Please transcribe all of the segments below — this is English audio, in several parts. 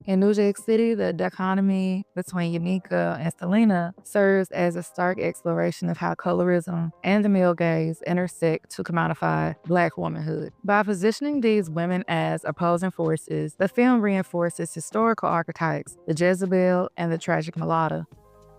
In New Jack City, the dichotomy between Unica and Selena serves as a stark exploration of how colorism and the male gaze intersect to commodify Black womanhood. By positioning these women as opposing forces, the film reinforces historical archetypes, the Jezebel and the tragic mulatta,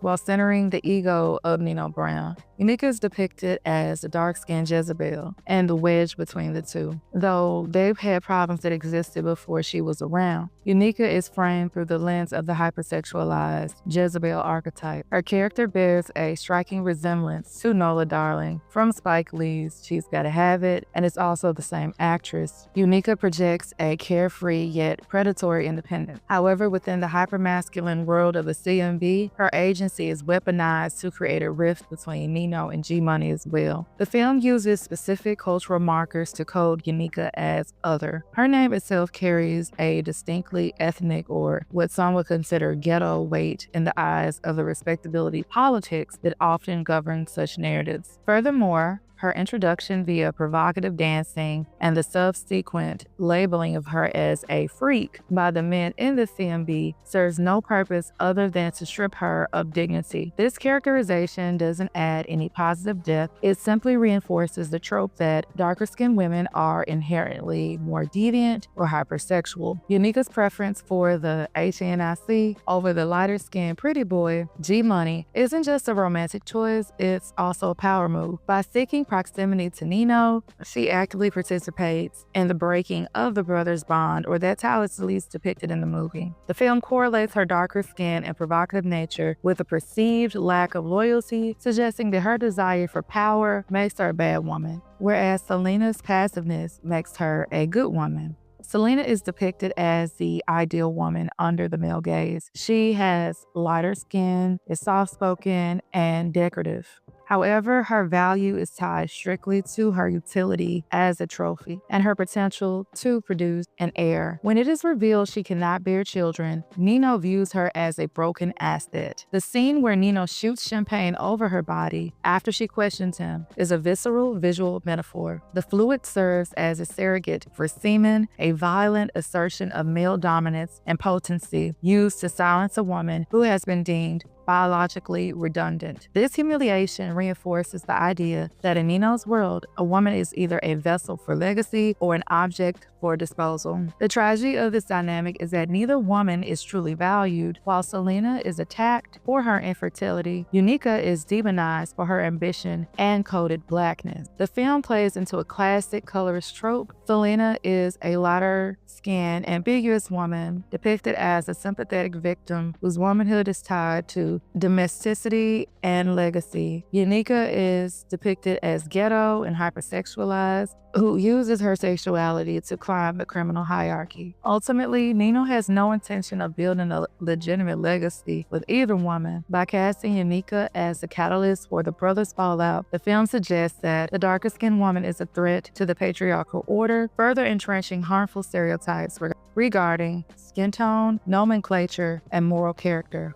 while centering the ego of Nino Brown. Unica is depicted as the dark-skinned Jezebel and the wedge between the two. Though they've had problems that existed before she was around, Unica is framed through the lens of the hypersexualized Jezebel archetype. Her character bears a striking resemblance to Nola Darling from Spike Lee's She's Gotta Have It, and is also the same actress. Unica projects a carefree yet predatory independence. However, within the hypermasculine world of the CMB, her agency is weaponized to create a rift between Nino and G-Money as well. The film uses specific cultural markers to code Unica as other. Her name itself carries a distinctly ethnic, or what some would consider ghetto, weight in the eyes of the respectability politics that often govern such narratives. Furthermore, her introduction via provocative dancing and the subsequent labeling of her as a freak by the men in the CMB serves no purpose other than to strip her of dignity. This characterization doesn't add any positive depth. It simply reinforces the trope that darker-skinned women are inherently more deviant or hypersexual. Unica's preference for the HNIC over the lighter-skinned pretty boy, G-Money, isn't just a romantic choice, it's also a power move. By seeking proximity to Nino, she actively participates in the breaking of the brothers' bond, or that's how it's at least depicted in the movie. The film correlates her darker skin and provocative nature with a perceived lack of loyalty, suggesting that her desire for power makes her a bad woman, whereas Selena's passiveness makes her a good woman. Selena is depicted as the ideal woman under the male gaze. She has lighter skin, is soft-spoken, and decorative. However, her value is tied strictly to her utility as a trophy and her potential to produce an heir. When it is revealed she cannot bear children, Nino views her as a broken asset. The scene where Nino shoots champagne over her body after she questions him is a visceral visual metaphor. The fluid serves as a surrogate for semen, a violent assertion of male dominance and potency used to silence a woman who has been deemed biologically redundant. This humiliation reinforces the idea that in Nino's world, a woman is either a vessel for legacy or an object for disposal. The tragedy of this dynamic is that neither woman is truly valued. While Selena is attacked for her infertility, Unica is demonized for her ambition and coded blackness. The film plays into a classic colorist trope. Selena is a lighter-skinned, ambiguous woman depicted as a sympathetic victim whose womanhood is tied to domesticity and legacy. Unica is depicted as ghetto and hypersexualized, who uses her sexuality to climb the criminal hierarchy. Ultimately, Nino has no intention of building a legitimate legacy with either woman. By casting Unica as the catalyst for the brothers' fallout, the film suggests that the darker-skinned woman is a threat to the patriarchal order, further entrenching harmful stereotypes regarding skin tone, nomenclature, and moral character.